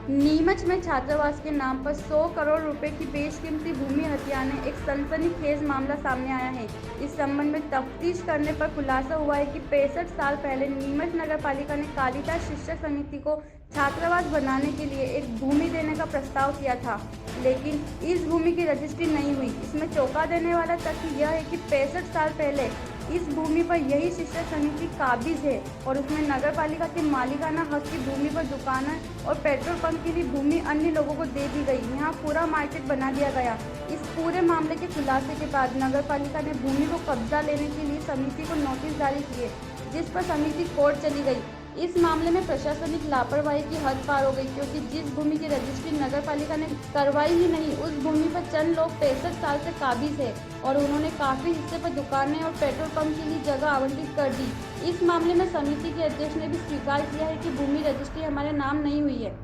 नीमच में छात्रावास के नाम पर 100 करोड़ रुपए की बेशकीमती भूमि हथियाने एक सनसनीखेज मामला सामने आया है। इस संबंध में तफ्तीश करने पर खुलासा हुआ है कि 65 साल पहले नीमच नगर पालिका ने कालिदास शिक्षक समिति को छात्रावास बनाने के लिए एक भूमि देने का प्रस्ताव किया था, लेकिन इस भूमि की रजिस्ट्री नहीं हुई। इसमें चौंका देने वाला तथ्य यह है कि 65 साल पहले इस भूमि पर यही शिक्षक समिति काबिज है और उसमें नगर पालिका के मालिकाना हक की भूमि पर दुकानें और पेट्रोल पंप के लिए भूमि अन्य लोगों को दे दी गई। यहाँ पूरा मार्केट बना दिया गया। इस पूरे मामले के खुलासे के बाद नगर पालिका ने भूमि को कब्जा लेने के लिए समिति को नोटिस जारी किए, जिस पर समिति कोर्ट चली गई। इस मामले में प्रशासनिक लापरवाही की हद पार हो गई, क्योंकि जिस भूमि की रजिस्ट्री नगर पालिका ने करवाई ही नहीं, उस भूमि पर चंद लोग 65 साल से काबिज है और उन्होंने काफी हिस्से पर दुकानें और पेट्रोल पंप के लिए जगह आवंटित कर दी। इस मामले में समिति के अध्यक्ष ने भी स्वीकार किया है कि भूमि रजिस्ट्री हमारे नाम नहीं हुई है।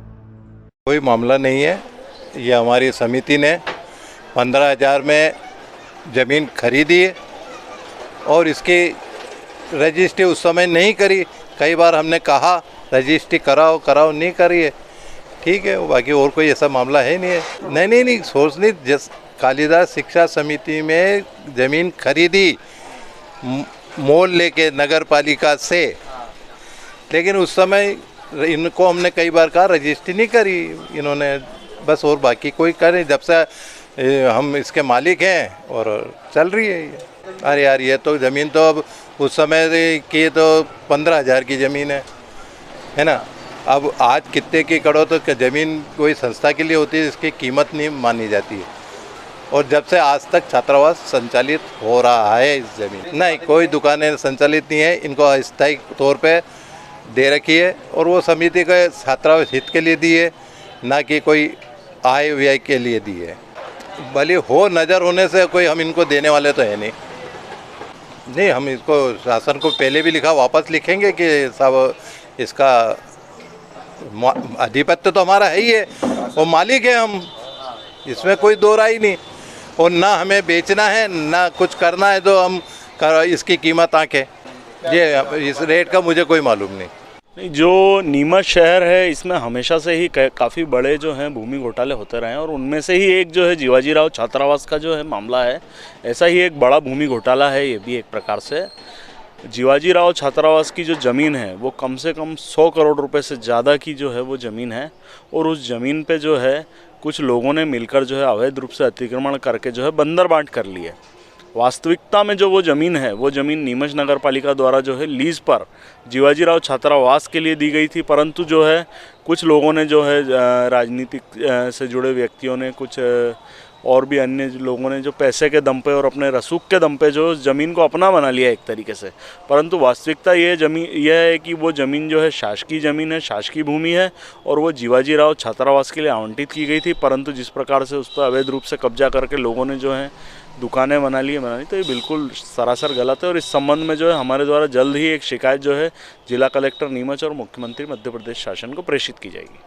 कोई मामला नहीं है। ये हमारी समिति ने 15,000 में ज़मीन खरीदी है और इसकी रजिस्ट्री उस समय नहीं करी। कई बार हमने कहा रजिस्ट्री कराओ नहीं करी है। ठीक है, बाकी और कोई ऐसा मामला है नहीं है। नहीं सोचनी कालिदास शिक्षा समिति में ज़मीन खरीदी मोल लेके नगर पालिका से, लेकिन उस समय इनको हमने कई बार कहा रजिस्ट्री नहीं करी इन्होंने, बस। और बाकी कोई करे, जब से हम इसके मालिक हैं और चल रही है ये। अरे यार, ये तो ज़मीन तो अब उस समय की तो 15,000 की ज़मीन है ना। अब आज कितने की करो तो ज़मीन कोई संस्था के लिए होती है, इसकी कीमत नहीं मानी जाती है। और जब से आज तक छात्रावास संचालित हो रहा है इस ज़मीन, नहीं कोई दुकानें संचालित नहीं है, इनको अस्थायी तौर पे दे रखी है और वो समिति के छात्रावास हित के लिए दी है, ना कि कोई आय व्यय के लिए दी है। भले हो नज़र होने से कोई हम इनको देने वाले तो है नहीं। हम इसको शासन को पहले भी लिखा, वापस लिखेंगे कि सब इसका आधिपत्य तो हमारा है ही है और मालिक है हम, इसमें कोई दो राय नहीं। और ना हमें बेचना है ना कुछ करना है, तो हम इसकी कीमत आंके ये इस रेट का मुझे कोई मालूम नहीं। जो नीमच शहर है, इसमें हमेशा से ही काफ़ी बड़े जो हैं भूमि घोटाले होते रहे हैं और उनमें से ही एक जो है जीवाजी राव छात्रावास का जो है मामला है, ऐसा ही एक बड़ा भूमि घोटाला है ये भी एक प्रकार से। जीवाजी राव छात्रावास की जो ज़मीन है वो कम से कम 100 करोड़ रुपए से ज़्यादा की जो है वो ज़मीन है और उस ज़मीन पे जो है कुछ लोगों ने मिलकर जो है अवैध रूप से अतिक्रमण करके जो है बंदर बांट कर लिए। वास्तविकता में जो वो ज़मीन है, वो ज़मीन नीमच नगर पालिका द्वारा जो है लीज़ पर जीवाजी राव छात्रावास के लिए दी गई थी, परंतु जो है कुछ लोगों ने जो है राजनीतिक से जुड़े व्यक्तियों ने, कुछ और भी अन्य लोगों ने जो पैसे के दम पे और अपने रसूख के दम पे जो ज़मीन को अपना बना लिया एक तरीके से। परंतु वास्तविकता यह है कि वो ज़मीन जो है शासकीय ज़मीन है, शासकीय भूमि है और वो जीवाजी राव छात्रावास के लिए आवंटित की गई थी, परंतु जिस प्रकार से उस पर अवैध रूप से कब्जा करके लोगों ने जो है दुकानें बना ली, तो ये बिल्कुल सरासर गलत है और इस संबंध में जो है हमारे द्वारा जल्द ही एक शिकायत जो है जिला कलेक्टर नीमच और मुख्यमंत्री मध्य प्रदेश शासन को प्रेषित की जाएगी।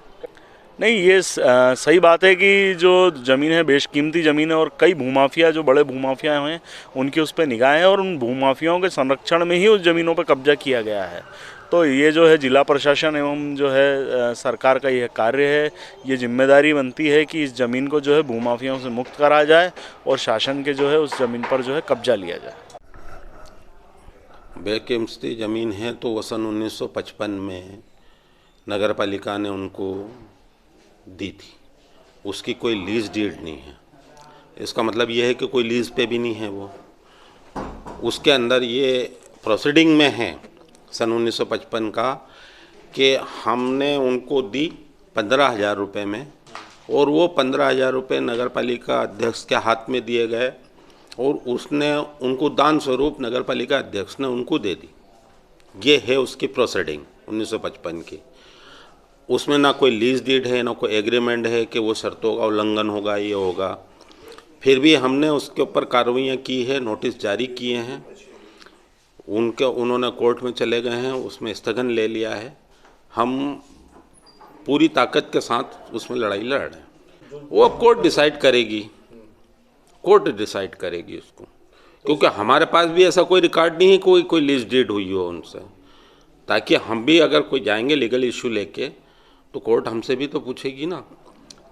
नहीं, ये सही बात है कि जो ज़मीन है बेशकीमती ज़मीन है और कई भूमाफिया, जो बड़े भूमाफिया हैं, उनकी उस पर निगाहें हैं और उन भूमाफियाओं के संरक्षण में ही उस ज़मीनों पर कब्जा किया गया है। तो ये जो है जिला प्रशासन एवं जो है सरकार का यह कार्य है, ये जिम्मेदारी बनती है कि इस ज़मीन को जो है भूमाफियाओं से मुक्त करा जाए और शासन के जो है उस ज़मीन पर जो है कब्जा लिया जाए। बेशकीमती ज़मीन है तो वो सन 1955 में नगर पालिका ने उनको दी थी, उसकी कोई लीज डीड नहीं है। इसका मतलब ये है कि कोई लीज पे भी नहीं है वो, उसके अंदर ये प्रोसीडिंग में है सन 1955 का कि हमने उनको दी 15,000 रुपये में और वो 15,000 रुपये नगर पालिका अध्यक्ष के हाथ में दिए गए और उसने उनको दान स्वरूप नगर पालिका अध्यक्ष ने उनको दे दी। ये है उसकी प्रोसीडिंग 1955 की। उसमें ना कोई लीज डीड है, ना कोई एग्रीमेंट है कि वो शर्तों का उल्लंघन होगा, ये होगा। फिर भी हमने उसके ऊपर कार्रवाइयाँ की है, नोटिस जारी किए हैं, उन्होंने कोर्ट में चले गए हैं, उसमें स्थगन ले लिया है। हम पूरी ताकत के साथ उसमें लड़ाई लड़ रहे हैं। वो कोर्ट डिसाइड करेगी, कोर्ट डिसाइड करेगी उसको, क्योंकि हमारे पास भी ऐसा कोई रिकॉर्ड नहीं है कोई लीज डीड हुई हो उनसे, ताकि हम भी अगर कोई जाएंगे लीगल इशू लेके तो कोर्ट हमसे भी तो पूछेगी ना।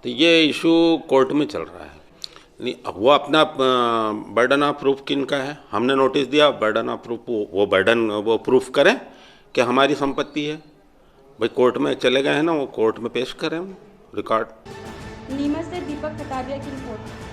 तो ये इशू कोर्ट में चल रहा है। नहीं, अब वो अपना बर्डन ऑफ प्रूफ किनका है, हमने नोटिस दिया, बर्डन ऑफ प्रूफ वो प्रूफ करें कि हमारी संपत्ति है। भाई कोर्ट में चले गए हैं ना, वो कोर्ट में पेश करें रिकॉर्ड। नीमच से दीपक खतारिया की रिपोर्ट।